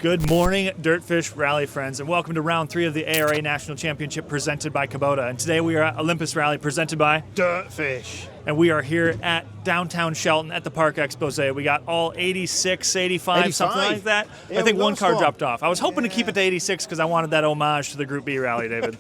Good morning, Dirtfish Rally friends, and welcome to round 3 of the ARA National Championship presented by Kubota. And today we are at Olympus Rally presented by Dirtfish. And we are here at downtown Shelton at the Parc Expose. We got all 86, 85, something like that. Yeah, I think one car one dropped off. I was hoping to keep it to 86 because I wanted that homage to the Group B rally, David.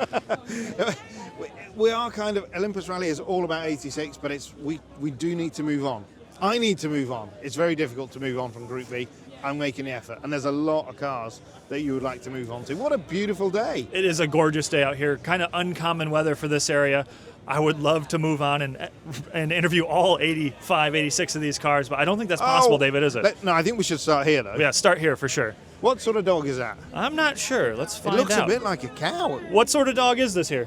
We are kind of, Olympus Rally is all about 86, but we do need to move on. I need to move on. It's very difficult to move on from Group B. I'm making the effort, and there's a lot of cars that you would like to move on to. What a beautiful day. It is a gorgeous day out here, kind of uncommon weather for this area. I would love to move on and interview all 85, 86 of these cars, but I don't think that's possible, David, is it? No, I think we should start here, though. Yeah, start here for sure. What sort of dog is that? I'm not sure. Let's find out. It looks a bit like a cow. What sort of dog is this here?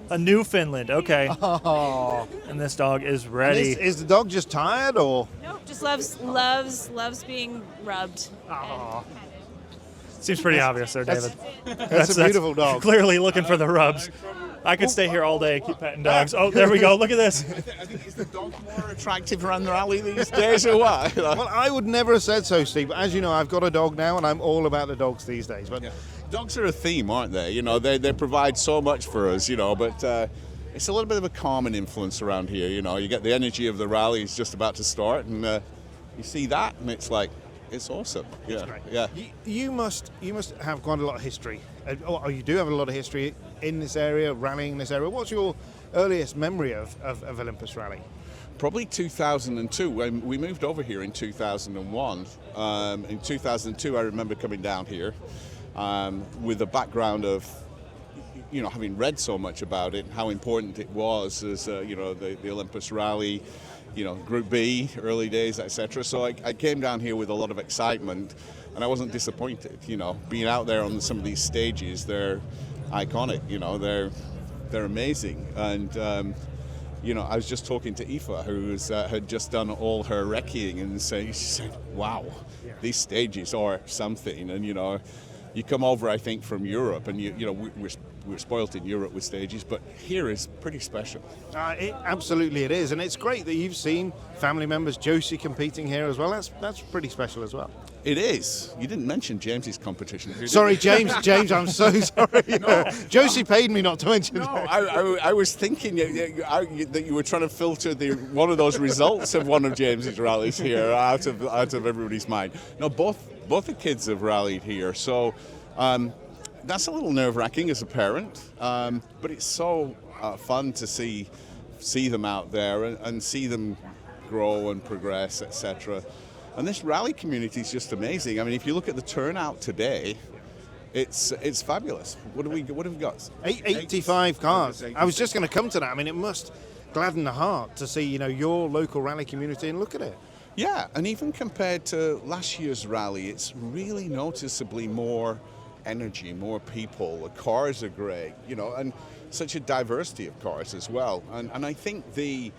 A Newfoundland, okay. Oh. And this dog is ready. Is the dog just tired, or? No, just loves being rubbed. Oh. Seems pretty obvious there, David. That's a beautiful dog. Clearly looking for the rubs. I could stay here all day, keep petting dogs. Oh, there we go. Look at this. I think is the dog more attractive around the rally these days, or what? Well, I would never have said so, Steve. But as you know, I've got a dog now, and I'm all about the dogs these days. But dogs are a theme, aren't they? You know, they provide so much for us. You know, but it's a little bit of a calming influence around here. You know, you get the energy of the rally is just about to start, and you see that, and it's like. It's awesome. Yeah, yeah. You must have quite a lot of history. Oh, you do have a lot of history in this area, rallying in this area. What's your earliest memory of Olympus Rally? Probably 2002. When we moved over here in 2001. In 2002, I remember coming down here with the background of, you know, having read so much about it, how important it was as you know, the Olympus Rally. You know, Group B, early days, etc. So I came down here with a lot of excitement, and I wasn't disappointed. You know, being out there on some of these stages, they're iconic. You know, they're amazing. And you know, I was just talking to Epha, who had just done all her recceing, and she said, "Wow, these stages are something." And you know, you come over, I think, from Europe, and you know, we're spoilt in Europe with stages, but here is pretty special. Absolutely it is, and it's great that you've seen family members, Josie competing here as well. That's pretty special as well. It is. You didn't mention James's competition. Sorry, James, I'm so sorry. No. Josie paid me not to mention that. I was thinking that you were trying to filter one of those results of one of James's rallies here out of everybody's mind. No, both the kids have rallied here, so that's a little nerve-wracking as a parent, but it's so fun to see them out there and see them grow and progress, etc. And this rally community is just amazing. I mean, if you look at the turnout today, it's fabulous. What have we got? 85 cars. I was just going to come to that. I mean, it must gladden the heart to see, you know, your local rally community and look at it. Yeah, and even compared to last year's rally, it's really noticeably more energy, more people. The cars are great, you know, and such a diversity of cars as well. And I think the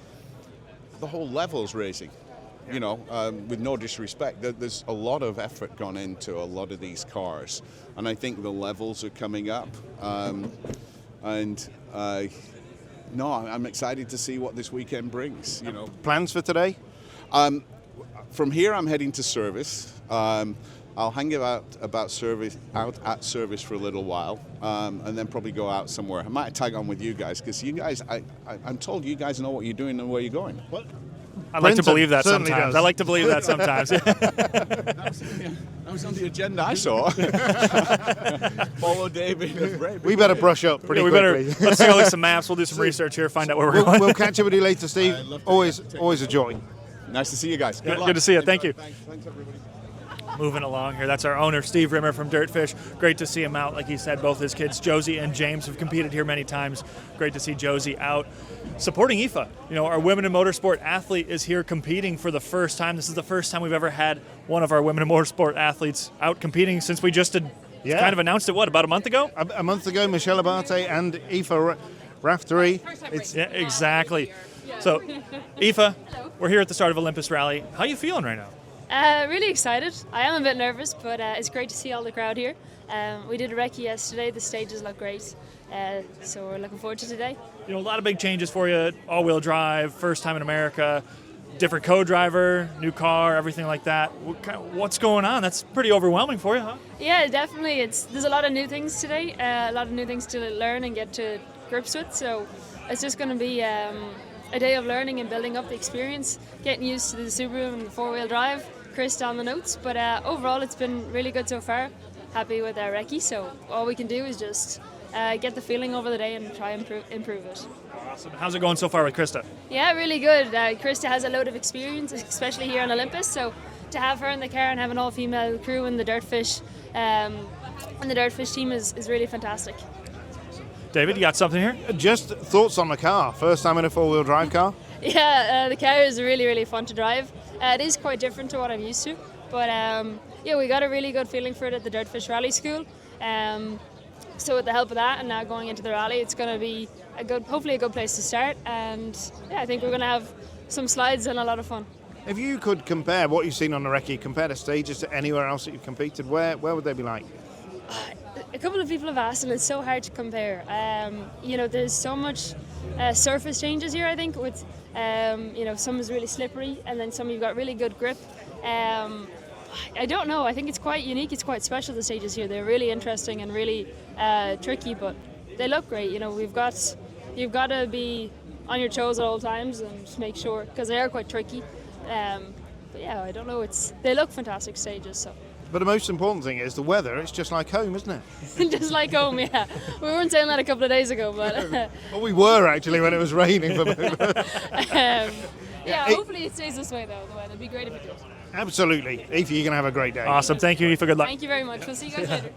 whole level's raising. You know, with no disrespect, there's a lot of effort gone into a lot of these cars, and I think the levels are coming up. I'm excited to see what this weekend brings. You know, plans for today? From here, I'm heading to service. I'll hang out at service for a little while, and then probably go out somewhere. I might tag on with you guys because you guys, I'm told you guys know what you're doing and where you're going. What? I like to believe that sometimes. I like to believe that sometimes. That was on the agenda I saw. Follow David. We better brush up pretty quickly. Let's take a look at some maps. We'll do some research here, find out where we're going. We'll catch up with you later, Steve. Always a joy. Nice to see you guys. Good to see you. Thank you. Thanks, everybody. Moving along here, that's our owner, Steve Rimmer from Dirtfish. Great to see him out. Like he said, both his kids, Josie and James, have competed here many times. Great to see Josie out supporting Epha. You know, our women in motorsport athlete is here competing for the first time. This is the first time we've ever had one of our women in motorsport athletes out competing since we just kind of announced it, about a month ago? A month ago, Michelle Abate and Epha Raftery. Yeah, exactly. So, Epha, we're here at the start of Olympus Rally. How are you feeling right now? Really excited. I am a bit nervous, but it's great to see all the crowd here. We did a recce yesterday. The stages look great, so we're looking forward to today. You know, a lot of big changes for you. All-wheel drive, first time in America. different co-driver, new car, everything like that. What's going on? That's pretty overwhelming for you, huh? Yeah, definitely. There's a lot of new things today, a lot of new things to learn and get to grips with. So it's just going to be a day of learning and building up the experience, getting used to the Subaru and the four-wheel drive. Chris on the notes, but overall it's been really good so far. Happy with our recce, so all we can do is just get the feeling over the day and try and improve it. Awesome. How's it going so far with Krista? Yeah, really good. Krista has a load of experience, especially here on Olympus, so to have her in the car and have an all-female crew in the Dirtfish team is really fantastic. David, you got something here? Just thoughts on the car. First time in a four-wheel drive car? Yeah, the car is really, really fun to drive. It is quite different to what I'm used to, but yeah, we got a really good feeling for it at the Dirtfish Rally School. So with the help of that and now going into the rally, it's going to be hopefully a good place to start. And yeah, I think we're going to have some slides and a lot of fun. If you could compare what you've seen on the recce, compare the stages to anywhere else that you've competed, where would they be like? A couple of people have asked, and it's so hard to compare. There's so much surface changes here, I think, with, some is really slippery, and then some you've got really good grip. I don't know. I think it's quite unique. It's quite special, the stages here. They're really interesting and really tricky, but they look great. You've got to be on your toes at all times and make sure, because they are quite tricky. But yeah, I don't know. They look fantastic stages. So. But the most important thing is the weather. It's just like home, isn't it? Just like home, yeah. We weren't saying that a couple of days ago, but... Well, we were actually when it was raining. Yeah, hopefully it stays this way, though, the weather. It'd be great if it did. Absolutely. Epha, you're going to have a great day. Awesome. Thank you, Epha. Good luck. Thank you very much. We'll see you guys later.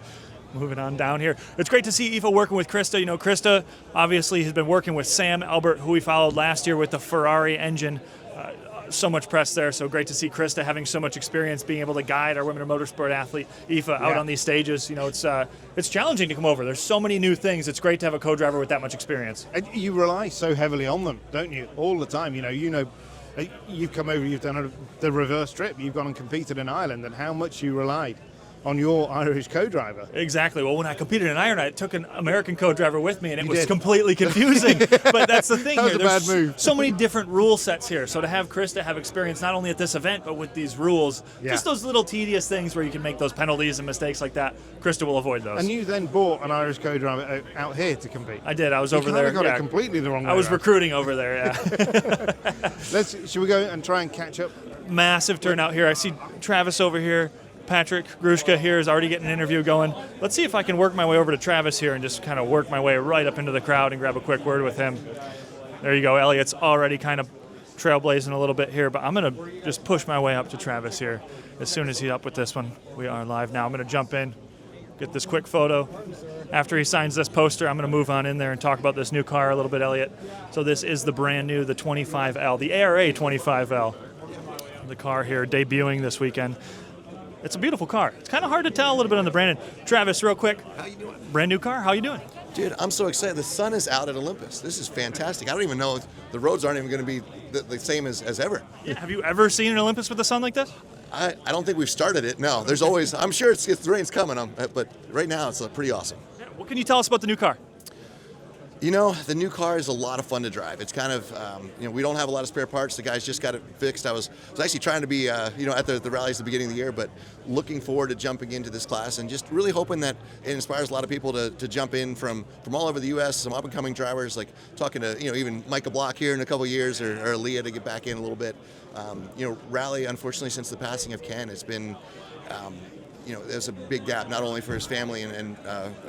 Moving on down here. It's great to see Epha working with Krista. Krista obviously has been working with Sam Albert, who we followed last year with the Ferrari engine. So much press there, so great to see Krista having so much experience being able to guide our women in motorsport athlete Epha out on these stages. It's challenging to come over. There's so many new things. It's great to have a co-driver with that much experience. And you rely so heavily on them, don't you? All the time. You've come over, you've done the reverse trip, you've gone and competed in Ireland, and how much you relied on your Irish co-driver. Exactly. Well, when I competed in Iron, I took an American co-driver with me, and it was completely confusing. But that's the thing that was here. a bad move. So many different rule sets here. So to have Krista have experience not only at this event, but with these rules, just those little tedious things where you can make those penalties and mistakes like that, Krista will avoid those. And you then bought an Irish co-driver out here to compete. I did. I was over there. You got it completely the wrong way. I was recruiting over there, yeah. Should we go and try and catch up? Massive turnout here. I see Travis over here. Patrick Grushka here is already getting an interview going. Let's see if I can work my way over to Travis here and just kind of work my way right up into the crowd and grab a quick word with him. There you go. Elliot's already kind of trailblazing a little bit here, but I'm going to just push my way up to Travis here as soon as he's up with this one. We are live now. I'm going to jump in, get this quick photo. After he signs this poster, I'm going to move on in there and talk about this new car a little bit, Elliot. So this is the brand new, the 25L, the ARA 25L. The car here debuting this weekend. It's a beautiful car. It's kind of hard to tell a little bit on the branding. Travis, real quick. How you doing? Brand new car. How you doing? Dude, I'm so excited. The sun is out at Olympus. This is fantastic. I don't even know if the roads aren't even going to be the same as ever. Yeah, have you ever seen an Olympus with the sun like this? I don't think we've started it. No, there's always, I'm sure the rain's coming, but right now it's pretty awesome. Yeah, what can you tell us about the new car? The new car is a lot of fun to drive. It's kind of, we don't have a lot of spare parts. The guys just got it fixed. I was actually trying to be, at the rallies at the beginning of the year, but looking forward to jumping into this class and just really hoping that it inspires a lot of people to jump in from all over the U.S., some up-and-coming drivers, like talking to, even Micah Block here in a couple of years or Leah to get back in a little bit. Rally, unfortunately, since the passing of Ken, it's been... there's a big gap, not only for his family and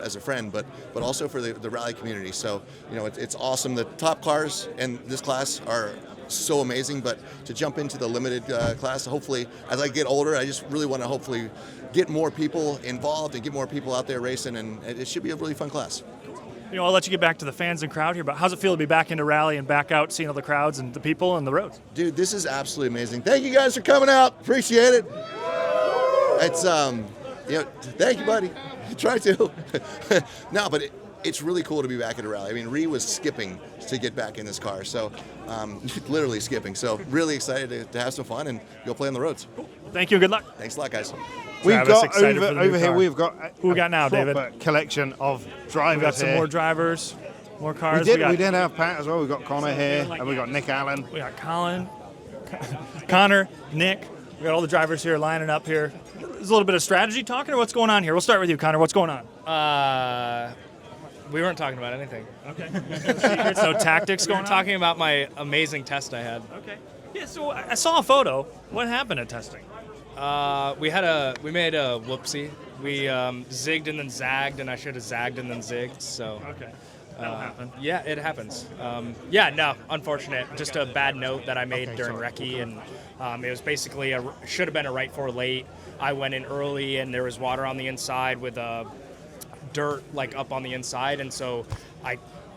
as a friend, but also for the rally community. So, it's awesome. The top cars in this class are so amazing, but to jump into the limited class, hopefully, as I get older, I just really want to hopefully get more people involved and get more people out there racing, and it should be a really fun class. I'll let you get back to the fans and crowd here, but how's it feel to be back into rally and back out, seeing all the crowds and the people and the roads? Dude, this is absolutely amazing. Thank you guys for coming out. Appreciate it. It's, thank you, buddy. Try to. No, but it's really cool to be back at a rally. I mean, Ree was skipping to get back in this car, so literally skipping. So really excited to have some fun and go play on the roads. Cool. Thank you. Good luck. Thanks a lot, guys. We've Travis, got over here. We've got who we got now, David? Collection of drivers. We've got some here. more drivers, more cars. We did have Pat as well. We've got Connor here, and we've got Nick Allen. We got Colin. Connor, Nick, we got all the drivers here lining up here. There's a little bit of strategy talking, or what's going on here? We'll start with you, Connor. What's going on? We weren't talking about anything. Okay. There's no tactics We going were on? talking about my amazing test I had. Okay. Yeah, so I saw a photo. What happened at testing? We made a whoopsie. We zigged and then zagged, and I should have zagged and then zigged. So Okay. That'll happen. yeah, it happens. No, unfortunate. Just a bad note that I made during recce, and it was basically should have been a right four late. I went in early, and there was water on the inside with dirt like up on the inside, and so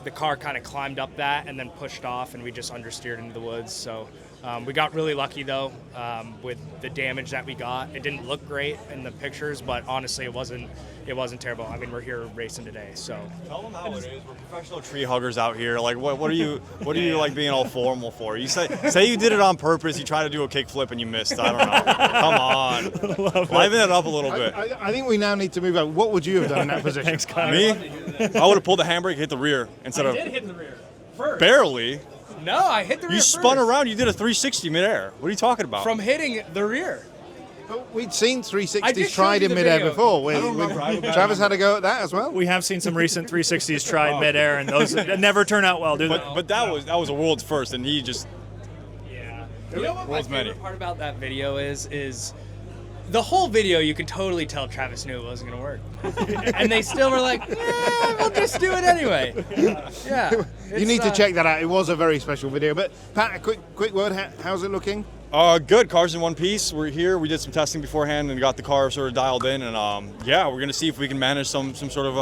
the car kind of climbed up that and then pushed off, and we just understeered into the woods. So we got really lucky though with the damage that we got. It didn't look great in the pictures, but honestly, it wasn't terrible. I mean, we're here racing today, so. Tell them how it is. We're professional tree huggers out here. Like, what are you like being all formal for? You say you did it on purpose. You tried to do a kickflip and you missed. I don't know. Come on, liven it up a little bit. I think we now need to move on. What would you have done in that position? Thanks, Connor. Me? I would have pulled the handbrake, hit the rear instead of hit in the rear first. barely. No, I hit the rear You spun around. You did a 360 midair. What are you talking about? from hitting the rear. But we'd seen I 360s just tried showed you in the midair video. before. I don't remember. Travis had a go at that as well. We have seen some recent 360s tried midair, and those never turn out well, do they? but that was a world's first, and he just Yeah. You know what my World's favorite many. part about that video is the whole video you could totally tell Travis knew it wasn't going to work. And they still were like, we'll just do it anyway. Yeah. You need to check that out. It was a very special video. But Pat, a quick word. How's it looking? good. Car's in one piece. We're here. We did some testing beforehand and got the car sort of dialed in, and we're gonna see if we can manage some sort of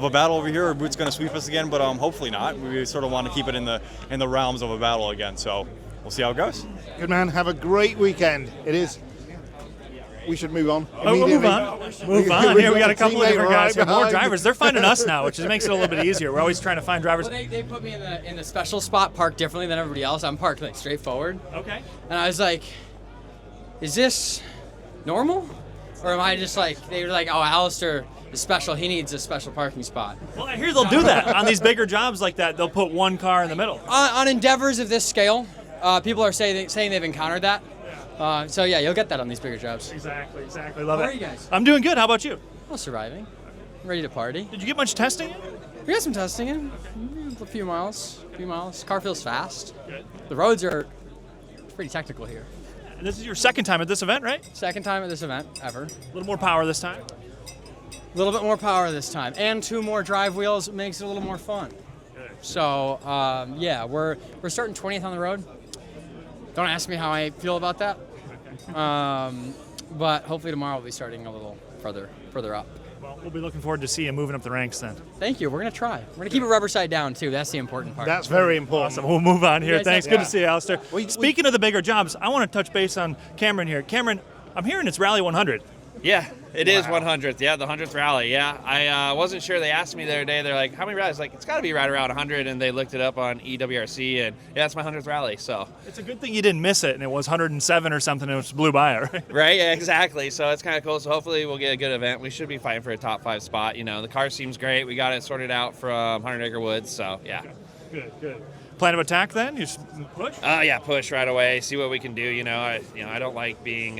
a battle over here. Or Boot's gonna sweep us again, but hopefully not. We sort of want to keep it in the realms of a battle again. So we'll see how it goes. Good man. Have a great weekend. It is. We should move on. Oh, we'll move on. Move on. Here we got a couple of Teammate different guys right here. More behind. drivers. They're finding us now, which makes it a little bit easier. We're always trying to find drivers. Well, they put me in the special spot, parked differently than everybody else. I'm parked like straight forward, Okay. and I was like, "Is this normal, or am I just like?" They were like, "Oh, Alistair is special. He needs a special parking spot." Well, I hear they'll do that on these bigger jobs like that. They'll put one car in the middle. On endeavors of this scale, people are saying they've encountered that. So yeah, you'll get that on these bigger jobs. Exactly. Love How it. are you guys? I'm doing good. How about you? Well, surviving. I'm ready to party. Did you get much testing? We got some testing in. A few miles. Car feels fast. The roads are pretty technical here. And this is your second time at this event, right? Second time at this event ever. A little more power this time. A little bit more power this time, and 2 more drive wheels makes it a little more fun. So we're starting 20th on the road. Don't ask me how I feel about that. But hopefully tomorrow we'll be starting a little further up. Well, we'll be looking forward to see you moving up the ranks then. Thank you. We're gonna try. We're gonna keep it rubber side down too. That's the important part. That's very important. Awesome. We'll move on here. guys Thanks. have- Good to see you, Alistair. We- Speaking of the bigger jobs, I want to touch base on Cameron here. Cameron, I'm hearing it's Rally 100. Yeah, it is 100th. Yeah, the 100th rally. Yeah, I wasn't sure. They asked me the other day. They're like, "How many rallies?" Like, it's got to be right around 100. And they looked it up on EWRC, and yeah, it's my 100th rally. So. It's a good thing you didn't miss it, and it was 107 or something, and it just blew by it, right? Right. Yeah, exactly. So it's kind of cool. So hopefully we'll get a good event. We should be fighting for a top 5 spot. You know, the car seems great. We got it sorted out from 100 Acre Woods. So yeah. Good. Plan of attack then? You just push? Yeah, push right away. See what we can do. You know, I don't like being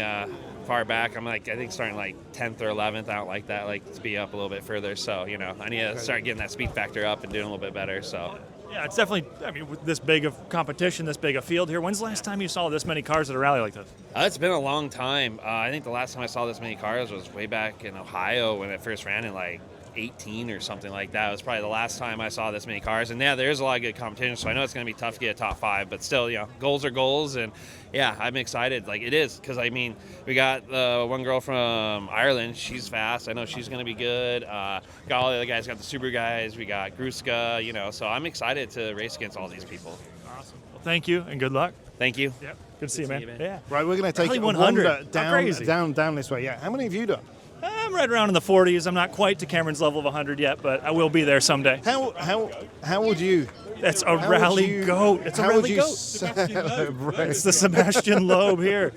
far back. I'm like, I think starting like 10th or 11th. I don't like that. Like to be up a little bit further. So you know, I need to start getting that speed factor up and doing a little bit better. So. Yeah, it's definitely, I mean, with this big of competition, this big of field here, when's the last time you saw this many cars at a rally like this? It's been a long time. I think the last time I saw this many cars was way back in Ohio when it first ran in like 18 or something like that. It was probably the last time I saw this many cars. And yeah, there's a lot of good competition, so I know it's going to be tough to get a top 5, but still, you know, goals are goals. And yeah, I'm excited. Like it is, because I mean, we got one girl from Ireland. She's fast. I know she's going to be good. Got all the other guys, got the Subaru guys. We got Gruska, you know, so I'm excited to race against all these people. Awesome. Well, thank you and good luck. Thank you. Yep. Good to see you, man. Yeah. Right, we're going to take Rally a 100. wander How crazy. down this way. Yeah. How many have you done? I'm right around in the 40s. I'm not quite to Cameron's level of 100 yet, but I will be there someday. How would you? That's a how would rally you- goat. It's a how would rally you goat. celebrate? It's the Sebastian Loeb here.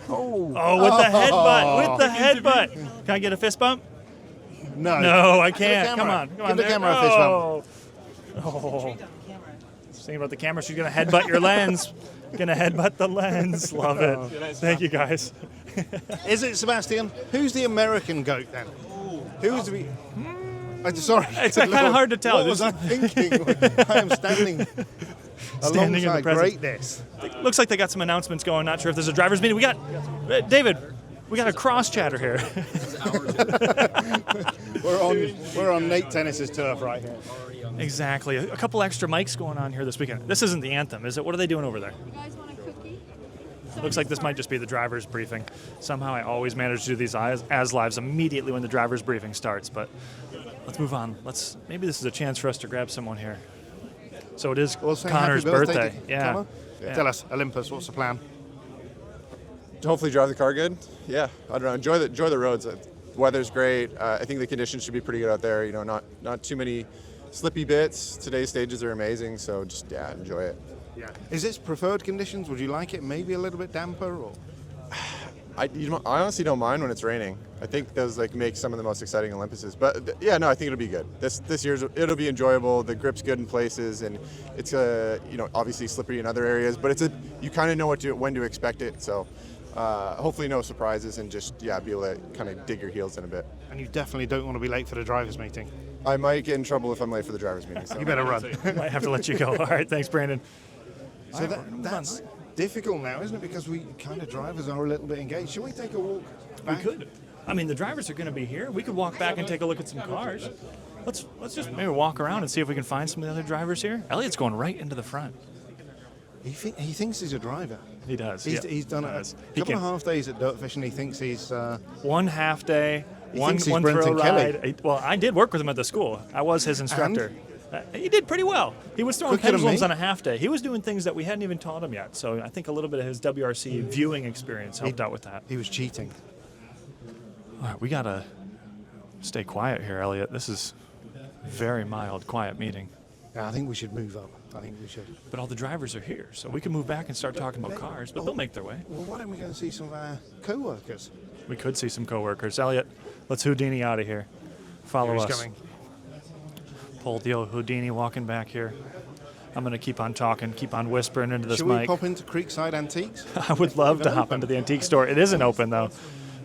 Oh, with the headbutt. With the headbutt. Can I get a fist bump? No. No, I Give the can't. Come camera. on. Give the camera a fist bump. Oh. Thinking about the camera, she's going to headbutt your lens. Gonna headbutt the lens. Love it. Thank you, guys. Is it Sebastian? Who's the American goat then? Who's the... I'm sorry. It's kind of hard to tell. What was I thinking? I am standing in the alongside presence. greatness. Looks like they got some announcements going. Not sure if there's a driver's meeting. We got David. We got a cross chatter here. We're on Nate Tennis's turf right here. Exactly. A couple extra mics going on here this weekend. This isn't the anthem, is it? What are they doing over there? You guys want a cookie? Looks like this might just be the driver's briefing. Somehow I always manage to do these as lives immediately when the driver's briefing starts, but let's move on. Maybe this is a chance for us to grab someone here. So it is Also, Connor's happy birthday birthday. to Yeah. Connor. Tell us, Olympus, what's the plan? Hopefully drive the car good. Yeah, I don't know. Enjoy the roads. The weather's great. I think the conditions should be pretty good out there. You know, not too many slippy bits. Today's stages are amazing, so just enjoy it. Yeah. Is this preferred conditions? Would you like it maybe a little bit damper or? I honestly don't mind when it's raining. I think those make some of the most exciting Olympuses. But I think it'll be good. This year's it'll be enjoyable. The grip's good in places, and it's obviously slippery in other areas. But you kind of know when to expect it. So hopefully no surprises, and just be able to kind of dig your heels in a bit. And you definitely don't want to be late for the drivers' meeting. I might get in trouble if I'm late for the drivers' meeting. So. You better run. Might have to let you go. All right, thanks, Brandon. So that's difficult now, isn't it? Because we kind of drivers are a little bit engaged. Should we take a walk back? We could. I mean, the drivers are going to be here. We could walk back and take a look at some cars. Let's just maybe walk around and see if we can find some of the other drivers here. Elliot's going right into the front. He thinks he's a driver. He does. He's done a couple of half days at Dirtfish, and he thinks he's... one half day, one throw ride. Kelly. Well, I did work with him at the school. I was his instructor. He did pretty well. He was throwing Quicker than pendulums me. on a half day. He was doing things that we hadn't even taught him yet. So I think a little bit of his WRC viewing experience helped out with that. He was cheating. All right, we got to stay quiet here, Elliot. This is a very mild, quiet meeting. Yeah, I think we should move up. I think we should. But all the drivers are here, so we can move back and start talking about cars, but they'll make their way. Well, why don't we go and see some of our co-workers? We could see some coworkers. Elliot, let's Houdini out of here. Follow Here us. he's coming. Pull the old Houdini walking back here. I'm going to keep on talking, keep on whispering into this Should mic. we pop into Creekside Antiques? I would love to hop into the antique store. It isn't open, though.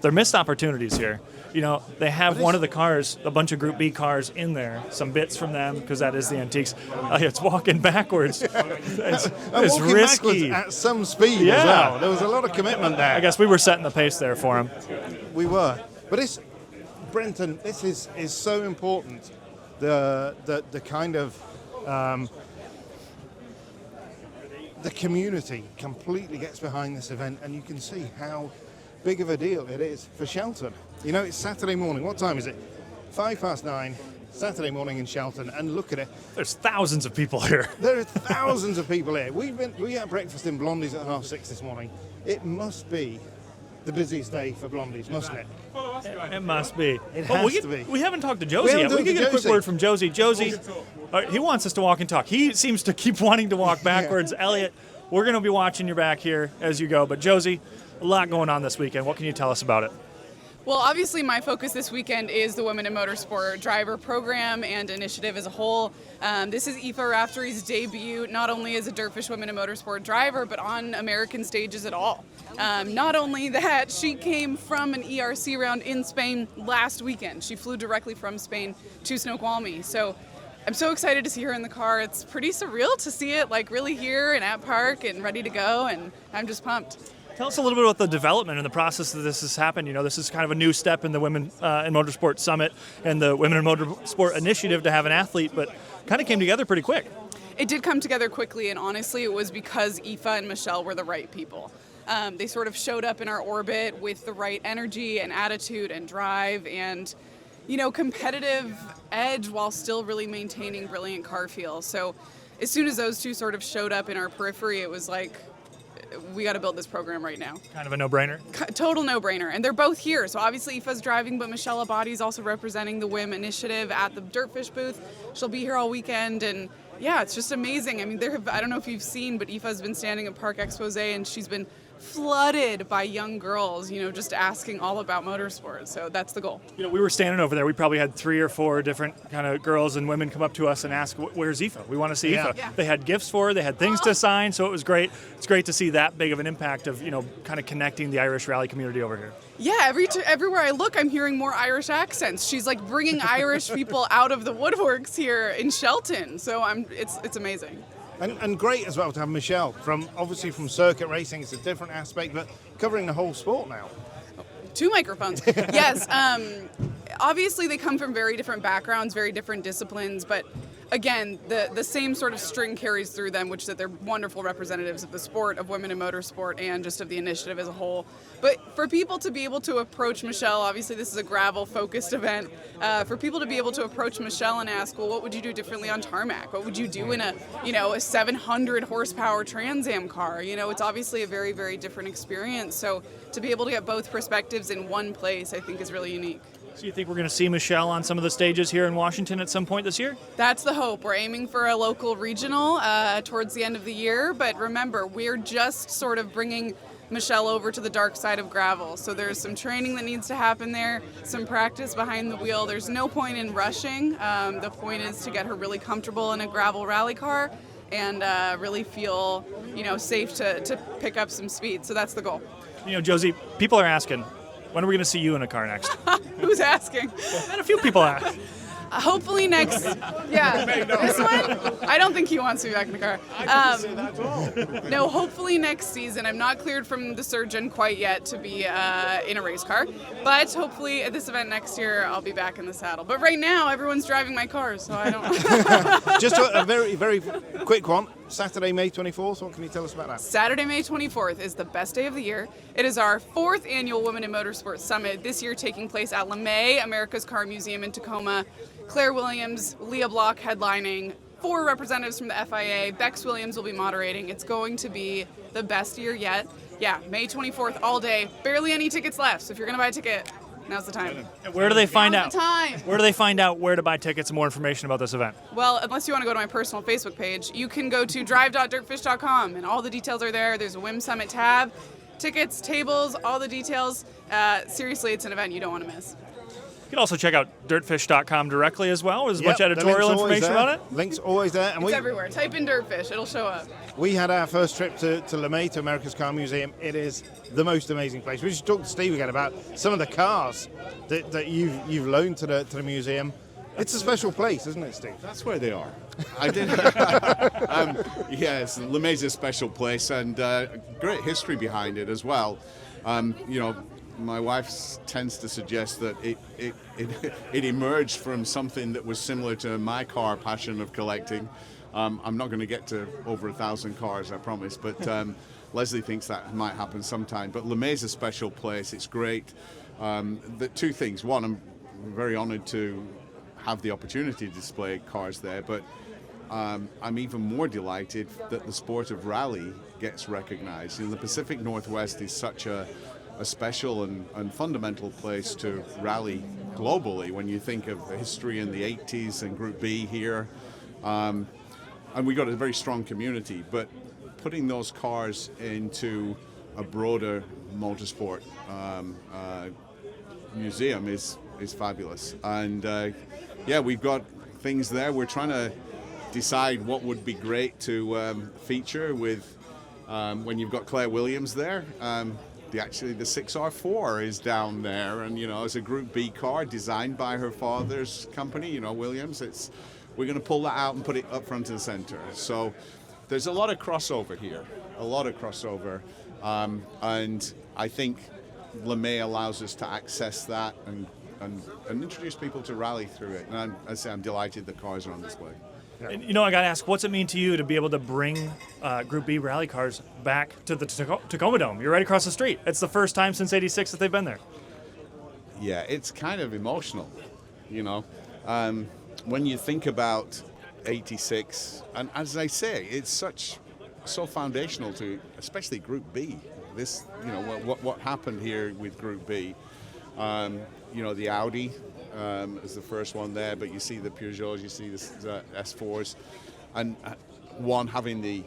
They're missed opportunities here. You know, they have one of the cars, a bunch of Group B cars in there, some bits from them, because that is the antiques. It's walking backwards. It's walking risky. backwards at some speed as well. There was a lot of commitment there. I guess we were setting the pace there for him. We were. But Brenton, this is so important. The kind of the community completely gets behind this event, and you can see how big of a deal it is for Shelton. You know, it's Saturday morning. What time is it? 9:05, Saturday morning in Shelton, and look at it. There's thousands of people here. There are thousands of people here. We had breakfast in Blondie's at 6:30 this morning. It must be the busiest day for Blondie's, mustn't it? It must be. It Oh, has to be. We haven't talked to Josie yet. We can get a quick word from Josie. Josie, he wants us to walk and talk. He seems to keep wanting to walk backwards. Elliot, we're going to be watching your back here as you go. But Josie, a lot going on this weekend. What can you tell us about it? Well, obviously my focus this weekend is the Women in Motorsport driver program and initiative as a whole. This is Epha Raftery's debut, not only as a Dirtfish Women in Motorsport driver, but on American stages at all. Not only that, she came from an ERC round in Spain last weekend. She flew directly from Spain to Snoqualmie. So I'm so excited to see her in the car. It's pretty surreal to see it really here and at parc and ready to go, and I'm just pumped. Tell us a little bit about the development and the process that this has happened. You know, this is kind of a new step in the Women in Motorsport Summit and the Women in Motorsport initiative to have an athlete, but kind of came together pretty quick. It did come together quickly, and honestly, it was because Epha and Michelle were the right people. They sort of showed up in our orbit with the right energy and attitude and drive and, competitive edge while still really maintaining brilliant car feel. So as soon as those two sort of showed up in our periphery, it was like, we got to build this program right now. Kind of a no-brainer? Total no-brainer. And they're both here. So obviously Epha's driving, but Michelle Abadi's also representing the WIM initiative at the Dirtfish booth. She'll be here all weekend. And yeah, it's just amazing. I mean, I don't know if you've seen, but Epha's been standing at Parc Expose, and she's been flooded by young girls, just asking all about motorsports. So that's the goal. We were standing over there. We probably had 3 or 4 different kind of girls and women come up to us and ask, "Where's Epha? We want to see Epha." Yeah. They had gifts for her. They had things to sign. So it was great. It's great to see that big of an impact of kind of connecting the Irish rally community over here. Yeah, everywhere I look, I'm hearing more Irish accents. She's like bringing Irish people out of the woodworks here in Shelton. So it's amazing. And great as well to have Michelle obviously from circuit racing. It's a different aspect, but covering the whole sport now. 2 microphones. Yes. Obviously, they come from very different backgrounds, very different disciplines, but again, the same sort of string carries through them, which is that they're wonderful representatives of the sport, of women in motorsport, and just of the initiative as a whole. But for people to be able to approach Michelle, obviously this is a gravel-focused event, for people to be able to approach Michelle and ask, well, what would you do differently on tarmac? What would you do in a 700 horsepower Trans Am car? It's obviously a very, very different experience. So to be able to get both perspectives in one place, I think is really unique. So you think we're going to see Michelle on some of the stages here in Washington at some point this year? That's the hope. We're aiming for a local regional towards the end of the year. But remember, we're just sort of bringing Michelle over to the dark side of gravel. So there's some training that needs to happen there, some practice behind the wheel. There's no point in rushing. The point is to get her really comfortable in a gravel rally car and really feel, safe to pick up some speed. So that's the goal. Josie, people are asking, when are we going to see you in a car next? Who's asking? And a few people ask. Hopefully next, this one, I don't think he wants to be back in the car. No, hopefully next season. I'm not cleared from the surgeon quite yet to be in a race car, but hopefully at this event next year, I'll be back in the saddle. But right now, everyone's driving my car, so I don't. Just a very, very quick one. Saturday, May 24th. What can you tell us about that? Saturday, May 24th is the best day of the year. It is our 4th annual Women in Motorsport Summit, this year taking place at LeMay, America's Car Museum in Tacoma. Claire Williams, Leah Block headlining, 4 representatives from the FIA. Bex Williams will be moderating. It's going to be the best year yet. Yeah, May 24th, all day. Barely any tickets left, so if you're going to buy a ticket, now's the time. Where do they find out? Now's the time. Where do they find out where to buy tickets and more information about this event? Well, unless you want to go to my personal Facebook page, you can go to drive.dirtfish.com, and all the details are there. There's a WIM Summit tab, tickets, tables, all the details. Seriously, it's an event you don't want to miss. You can also check out dirtfish.com directly as well. There's a bunch of editorial information about it. Link's always there. And it's everywhere. Type in Dirtfish, it'll show up. We had our first trip to LeMay, to America's Car Museum. It is the most amazing place. We should talk to Steve again about some of the cars that you've loaned to the museum. It's a special place, isn't it, Steve? That's where they are. I did. Yes, LeMay's a special place and great history behind it as well. My wife tends to suggest that it emerged from something that was similar to my car passion of collecting. I'm not going to get to over 1,000 cars, I promise, but Leslie thinks that might happen sometime. But LeMay's a special place. It's great. The 2 things. One, I'm very honored to have the opportunity to display cars there, but I'm even more delighted that the sport of rally gets recognized. The Pacific Northwest is such a special and fundamental place to rally globally when you think of the history in the 80s and Group B here. And we got a very strong community, but putting those cars into a broader motorsport museum is fabulous. And we've got things there. We're trying to decide what would be great to feature with when you've got Claire Williams there. The 6R4 is down there, and it's a Group B car designed by her father's company, Williams. We're going to pull that out and put it up front and center. So there's a lot of crossover here, and I think LeMay allows us to access that and introduce people to rally through it. And I'm delighted the cars are on display. And, I got to ask, what's it mean to you to be able to bring Group B rally cars back to the Tacoma Dome? You're right across the street. It's the first time since '86 that they've been there. Yeah, it's kind of emotional, when you think about '86, and as I say, it's so foundational to, especially Group B. This, what happened here with Group B. The Audi is the first one there, but you see the Peugeots, you see the S4s, and one having the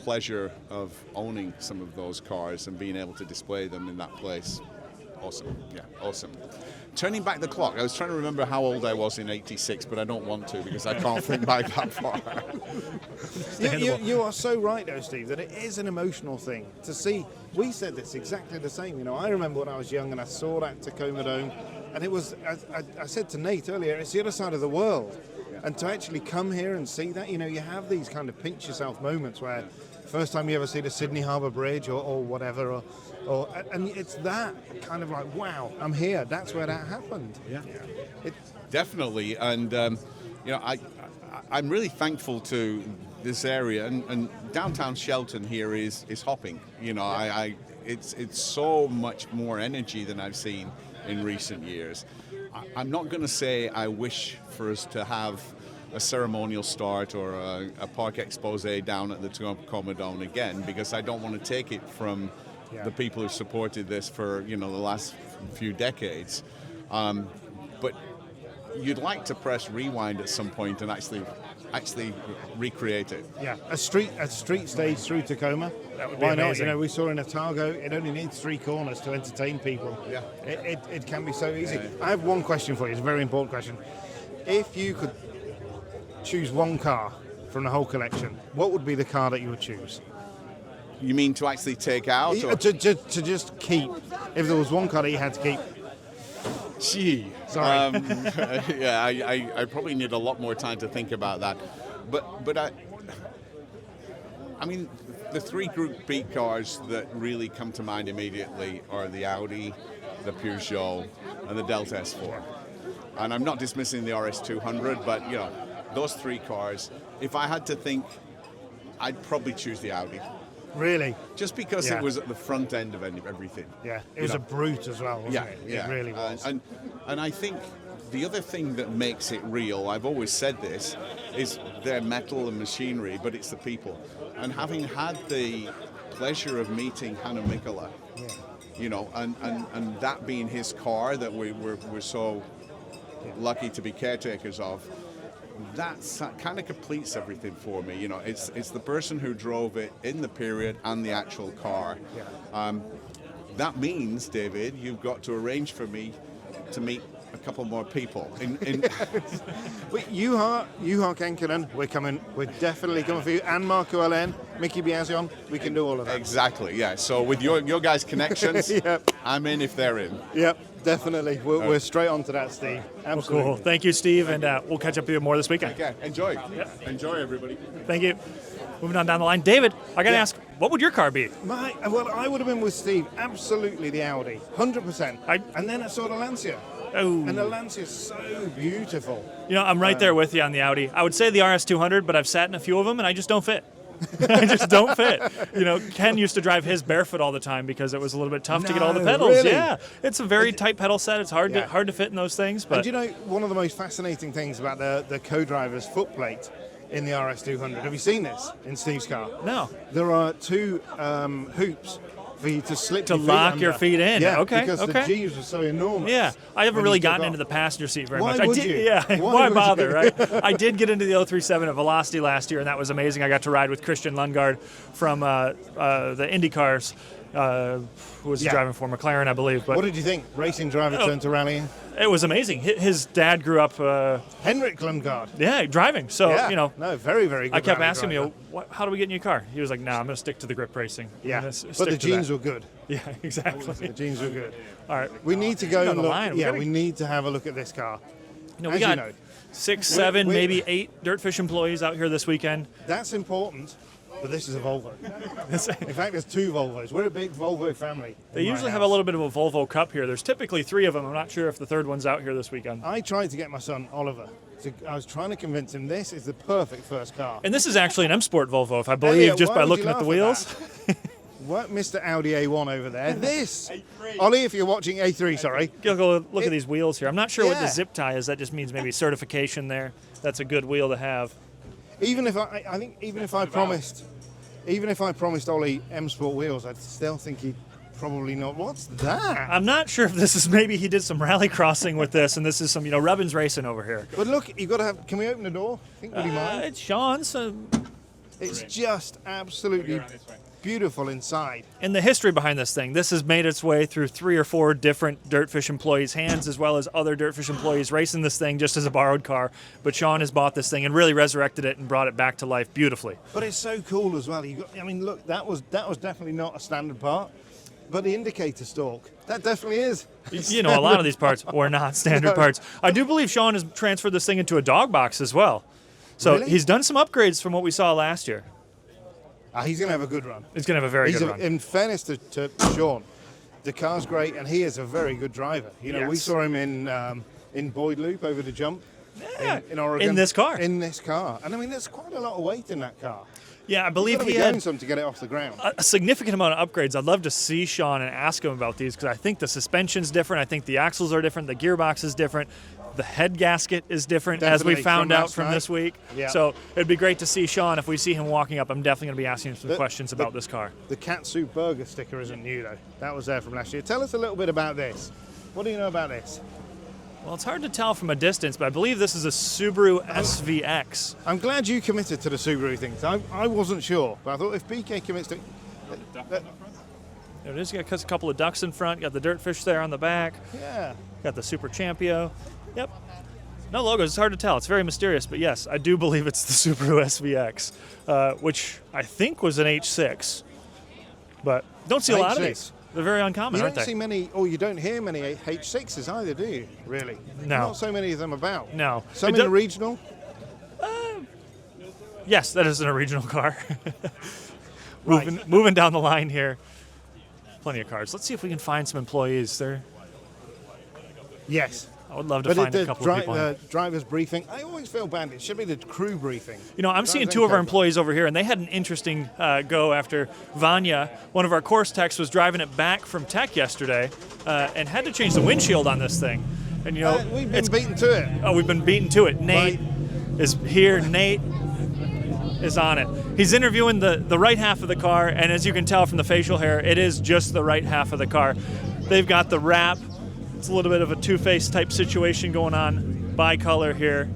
pleasure of owning some of those cars and being able to display them in that place. Awesome. Yeah, awesome. Turning back the clock, I was trying to remember how old I was in '86, but I don't want to because I can't think back that far. You are so right, though, Steve, that it is an emotional thing to see. We said this exactly the same. You know, I remember when I was young and I saw that Tacoma Dome, and it was, I said to Nate earlier, it's the other side of the world. And to actually come here and see that, you know, you have these kind of pinch yourself moments where first time you ever see the Sydney Harbour Bridge or whatever, and it's that kind of like, wow, I'm here. That's where that happened. Yeah. Definitely. And, you know, I'm really thankful to this area. And downtown Shelton here is hopping. You know, it's so much more energy than I've seen in recent years. I'm not going to say I wish for us to have a ceremonial start or a park expose down at the Tacoma Dome again, because I don't want to take it from the people who supported this for, you know, the last few decades. But you'd like to press rewind at some point and actually recreate it. Yeah, a street stage through Tacoma. That would be Why not? amazing. You know, we saw in Otago, it only needs 3 corners to entertain people. Yeah. It can be so easy. I have one question for you. It's a very important question. If you could choose one car from the whole collection, what would be the car that you would choose? You mean to actually take out? Or? To just keep. If there was one car that you had to keep. Gee. Sorry. Yeah, I probably need a lot more time to think about that. But I mean, the 3 Group B cars that really come to mind immediately are the Audi, the Peugeot, and the Delta S4. And I'm not dismissing the RS200, but, you know, those 3 cars, if I had to think, I'd probably choose the Audi. Really? Just because it was at the front end of everything. Yeah, it was a brute as well, wasn't it? Yeah, It really was. And I think the other thing that makes it real, I've always said this, is their metal and machinery, but it's the people. And having had the pleasure of meeting Hannu Mikkola, you know, and that being his car that we're so lucky to be caretakers of, that kind of completes everything for me. You know, it's the person who drove it in the period and the actual car. That means, David, you've got to arrange for me to meet a couple more people. Juha Kenkinen, we're coming. We're definitely coming for you. And Marco Allen, Mickey Biasion, we can do all of that. Exactly, yeah. So with your guys' connections, I'm in if they're in. Yep, definitely. We're straight on to that, Steve. Absolutely. Well, cool. Thank you, Steve, and we'll catch up with you more this weekend. Okay, enjoy. Enjoy, everybody. Thank you. Moving on down the line, David, I got to ask, what would your car be? Well, I would have been with Steve. Absolutely the Audi, 100%. And then I saw the Lancia. Oh. And the Lancia is so beautiful. You know, I'm right there with you on the Audi. I would say the RS200, but I've sat in a few of them, and I just don't fit. I just don't fit. You know, Ken used to drive his barefoot all the time because it was a little bit tough to get all the pedals. Really? Yeah, it's a very tight pedal set. It's hard to fit in those things. But and you know, one of the most fascinating things about the co-driver's footplate in the RS200. Have you seen this in Steve's car? No. There are 2 hoops for you to slip to your feet lock under. your feet in. Yeah, okay. because the G's are so enormous. Yeah, I haven't really gotten into the passenger seat very much. Why would I did, you? Yeah, Why would bother, you? right? I did get into the 037 at Velocity last year, and that was amazing. I got to ride with Christian Lundgaard from the Indy cars, who was driving for McLaren, I believe. But what did you think? Racing driver turned to rallying? It was amazing. His dad grew up... Henrik Lundgaard. Yeah, driving. So, you know... No, very, very good. I kept asking him, how do we get in your car? He was like, I'm going to stick to the grip racing. Yeah, but the jeans were good. Yeah, exactly. The jeans were good. All right. We need to go and look. Line. We need to have a look at this car. You know, we got 6, 7, maybe 8 Dirtfish employees out here this weekend. That's important. But this is a Volvo. In fact, there's 2 Volvos. We're a big Volvo family. They usually have a little bit of a Volvo Cup here. There's typically 3 of them. I'm not sure if the 3rd one's out here this weekend. I tried to get my son, Oliver. I was trying to convince him this is the perfect first car. And this is actually an M Sport Volvo, if I believe, just by looking at the wheels. What, Mr. Audi A1 over there? This, Ollie, if you're watching A3, sorry. Look at these wheels here. I'm not sure what the zip tie is. That just means maybe certification there. That's a good wheel to have. Even if I promised Ollie M Sport wheels, I'd still think he'd probably not. What's that? I'm not sure if this is maybe he did some rally crossing with this, and this is some Rubbins racing over here. But look, you've got to have. Can we open the door? Would he mind? It's Sean. So It's just absolutely beautiful inside. And the history behind this thing, this has made its way through 3 or 4 different Dirtfish employees' hands, as well as other Dirtfish employees racing this thing just as a borrowed car. But Sean has bought this thing and really resurrected it and brought it back to life beautifully. But it's so cool as well. Look, that was definitely not a standard part, but the indicator stalk, that definitely is. You know, a lot of these parts were not standard parts. I do believe Sean has transferred this thing into a dog box as well. So Really? he's done some upgrades from what we saw last year. He's going to have a good run. He's going to have a very good run. In fairness to Sean, the car's great, and he is a very good driver. You know, we saw him in Boyd Loop over the jump in Oregon. In this car. In this car. And I mean, there's quite a lot of weight in that car. Yeah, I believe he he had had some to get it off the ground. a significant amount of upgrades. I'd love to see Sean and ask him about these because I think the suspension's different. I think the axles are different. The gearbox is different. The head gasket is different, Definitely, as we found from out last from night. this week. Yeah. So it'd be great to see Sean. If we see him walking up, I'm definitely going to be asking him some questions about this car. The Katsu Burger sticker isn't new, though. That was there from last year. Tell us a little bit about this. What do you know about this? Well, it's hard to tell from a distance, but I believe this is a Subaru SVX. I'm glad you committed to the Subaru things. I wasn't sure, but I thought if BK commits to... There it is. You got a couple of ducks in front. Got the Dirtfish there on the back. Yeah. Got the Super Champio. Yep. No logos. It's hard to tell. It's very mysterious. But yes, I do believe it's the Subaru SVX, which I think was an H6. But don't see a lot of these. They're very uncommon, You aren't don't they? see many, or you don't hear many H6s either, do you? Really? No. Not so many of them about. No. Some It in the do- regional? Yes, that is an original car. Moving down the line here. Plenty of cars. Let's see if we can find some employees there. Yes. I would love to find a couple of people. The driver's briefing, I always feel bad. It should be the crew briefing. You know, I'm seeing 2 of our employees over here, and they had an interesting go after Vanya, one of our course techs, was driving it back from tech yesterday and had to change the windshield on this thing. And, you know, we've been beaten to it. Oh, we've been beaten to it. Nate is here. Nate is on it. He's interviewing the right half of the car, and as you can tell from the facial hair, it is just the right half of the car. They've got the wrap. It's a little bit of a two-face type situation going on, bicolor here.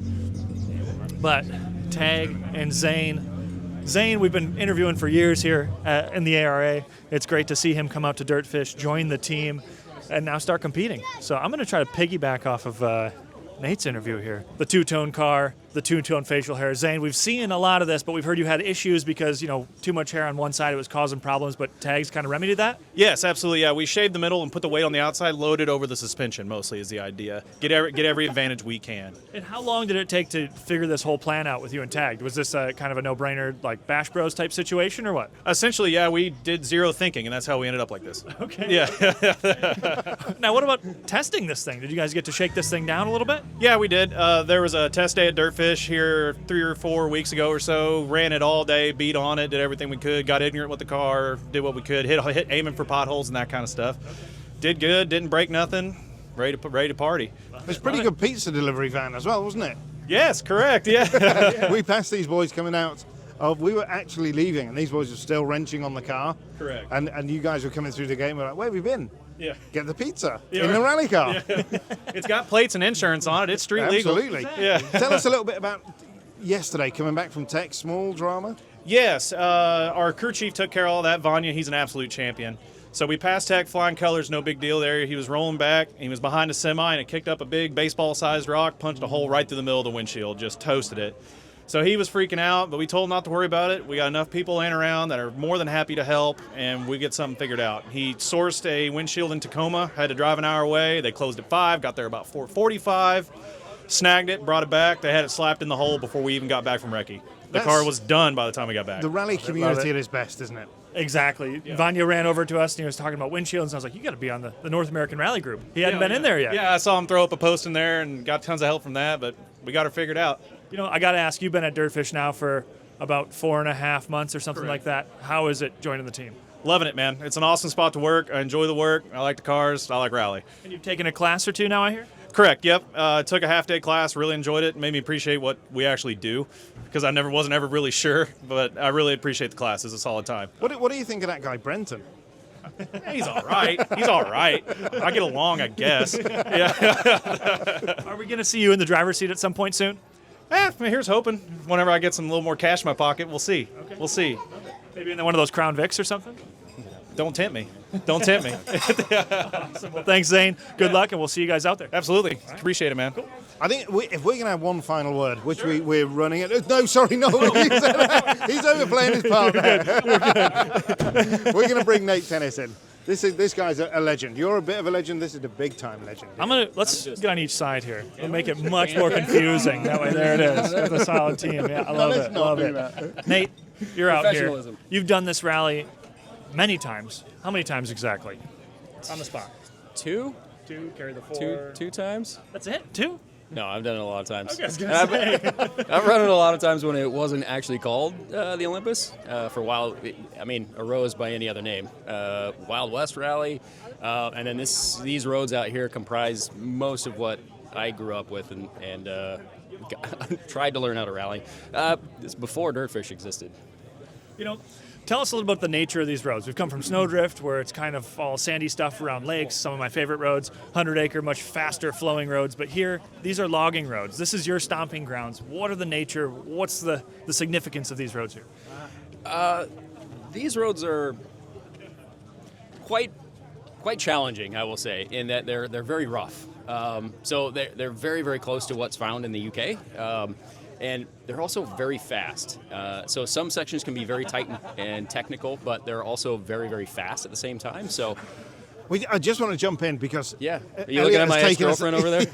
But Tag and Zane, we've been interviewing for years here in the ARA. It's great to see him come out to Dirtfish, join the team, and now start competing. So I'm going to try to piggyback off of Nate's interview here. The two-tone car, the two-tone facial hair. Zane, we've seen a lot of this, but we've heard you had issues because, you know, too much hair on one side, it was causing problems, but Tags kind of remedied that? Yes, absolutely. Yeah, we shaved the middle and put the weight on the outside, loaded over the suspension mostly is the idea. Get every advantage we can. And how long did it take to figure this whole plan out with you and Tagged? Was this kind of a no-brainer, like Bash Bros type situation or what? Essentially, yeah, we did zero thinking, and that's how we ended up like this. Okay. Yeah. Now, what about testing this thing? Did you guys get to shake this thing down a little bit? Yeah, we did. There was a test day at Dirtfish here 3 or 4 weeks ago or so. Ran it all day, beat on it, did everything we could, got ignorant with the car, did what we could, hit aiming for potholes and that kind of stuff. Did good, didn't break nothing, ready to party. It's a pretty good pizza delivery van as well, wasn't it? Yes, correct, yeah. We passed these boys coming out. We were actually leaving, and these boys were still wrenching on the car. Correct. And you guys were coming through the game. We're like, where have you been? Yeah. Get the pizza Yeah, in the right. rally car. Yeah. It's got plates and insurance on it. It's street legal. Absolutely. Yeah. Tell us a little bit about yesterday, coming back from Tech. Small drama. Yes, our crew chief took care of all that. Vanya, he's an absolute champion. So we passed Tech, flying colors, no big deal there. He was rolling back. He was behind a semi, and it kicked up a big baseball-sized rock, punched a hole right through the middle of the windshield, just toasted it. So he was freaking out, but we told him not to worry about it. We got enough people laying around that are more than happy to help, and we get something figured out. He sourced a windshield in Tacoma, had to drive an hour away. They closed at 5, got there about 4:45, snagged it, brought it back. They had it slapped in the hole before we even got back from recce. The car was done by the time we got back. The rally community at its best, isn't it? Exactly. Yeah. Vanya ran over to us and he was talking about windshields, and I was like, you got to be on the North American Rally group. He hadn't been in there yet. Yeah, I saw him throw up a post in there and got tons of help from that, but we got her figured out. You know, I got to ask, you've been at Dirtfish now for about 4.5 months or something like that. How is it joining the team? Loving it, man. It's an awesome spot to work. I enjoy the work. I like the cars. I like rally. And you've taken a class or two now, I hear? Correct, yep. Took a half-day class, really enjoyed it. Made me appreciate what we actually do because I wasn't ever really sure, but I really appreciate the class. It's a solid time. What do you think of that guy, Brenton? He's all right. He's all right. I get along, I guess. Yeah. Are we going to see you in the driver's seat at some point soon? Here's hoping. Whenever I get some little more cash in my pocket, we'll see. Okay. We'll see. Maybe in one of those Crown Vics or something? Don't tempt me. Don't tempt me. Awesome. Well, thanks, Zane. Good luck, and we'll see you guys out there. Absolutely. Appreciate it, man. Cool. I think if we're going to have one final word, which we're running it. No, sorry, no. He's overplaying his part there. We're going to bring Nate Tennis in. This guy's a legend. You're a bit of a legend. This is a big-time legend. Let's get on each side here. We'll make it much more confusing. That way, there it is. With a solid team. Yeah, I love it. Love it. Nate, you're out here. You've done this rally many times. How many times exactly? On the spot. Two, carry the 4. Two times. That's it? 2? No, I've done it a lot of times. Okay, I was gonna say. I've run it a lot of times when it wasn't actually called the Olympus. For ARA is by any other name. Wild West Rally, and then these roads out here comprise most of what I grew up with and tried to learn how to rally. It's before Dirtfish existed. Tell us a little about the nature of these roads. We've come from Snowdrift, where it's kind of all sandy stuff around lakes, some of my favorite roads, 100-acre, much faster flowing roads. But here, these are logging roads. This is your stomping grounds. What are the nature, what's the significance of these roads here? These roads are quite challenging, I will say, in that they're very rough. So they're very, very close to what's found in the UK. And they're also very fast. So some sections can be very tight and technical, but they're also very, very fast at the same time. So I just want to jump in because are you looking at my ex-girlfriend over there?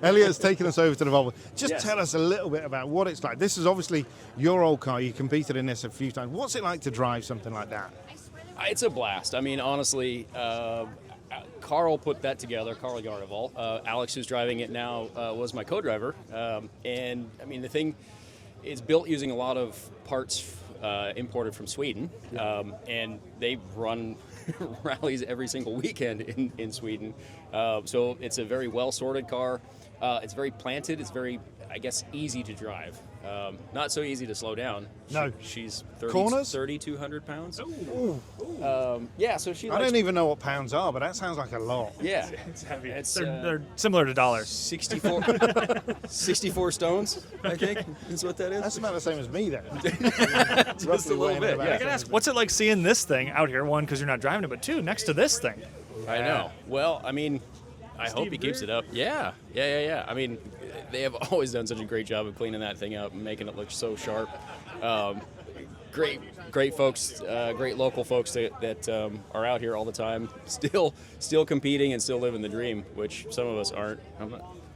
Elliot's taken us over to the Volvo. Just Yes. tell us a little bit about what it's like. This is obviously your old car. You competed in this a few times. What's it like to drive something like that? It's a blast. I mean, honestly, Carl put that together, Carl Gardeval. Alex, who's driving it now, was my co-driver. And, I mean, the thing is built using a lot of parts imported from Sweden. And they run rallies every single weekend in Sweden. So it's a very well-sorted car. It's very planted. It's very, I guess, easy to drive. Not so easy to slow down. No. She's Corners? 3,200 pounds. Ooh. So she I don't even know what pounds are, but that sounds like a lot. Yeah. It's heavy. It's, They're similar to dollars. 64 stones, I think, is what that is. That's about the same as me then. Just a little bit, I gotta ask, what's it like seeing this thing out here? 1, because you're not driving it, but 2, next to this thing. I know. Well, I mean, I hope he keeps it up. Yeah. I mean, they have always done such a great job of cleaning that thing up and making it look so sharp. Great folks, great local folks that are out here all the time, still competing and still living the dream, which some of us aren't.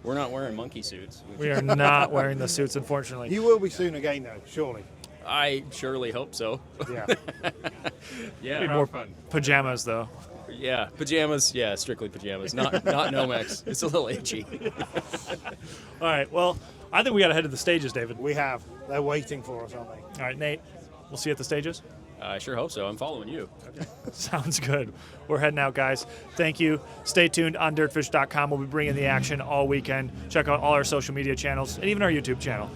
We're not wearing monkey suits. We are not wearing the suits, unfortunately. You will be soon again, though, surely. I surely hope so. Yeah. Yeah. Need more pajamas, though. Yeah, pajamas. Yeah, strictly pajamas. Not Nomex. It's a little itchy. All right. Well, I think we got to head to the stages, David. We have. They're waiting for us, aren't they? All right, Nate. We'll see you at the stages. I sure hope so. I'm following you. Okay. Sounds good. We're heading out, guys. Thank you. Stay tuned on dirtfish.com. We'll be bringing the action all weekend. Check out all our social media channels and even our YouTube channel.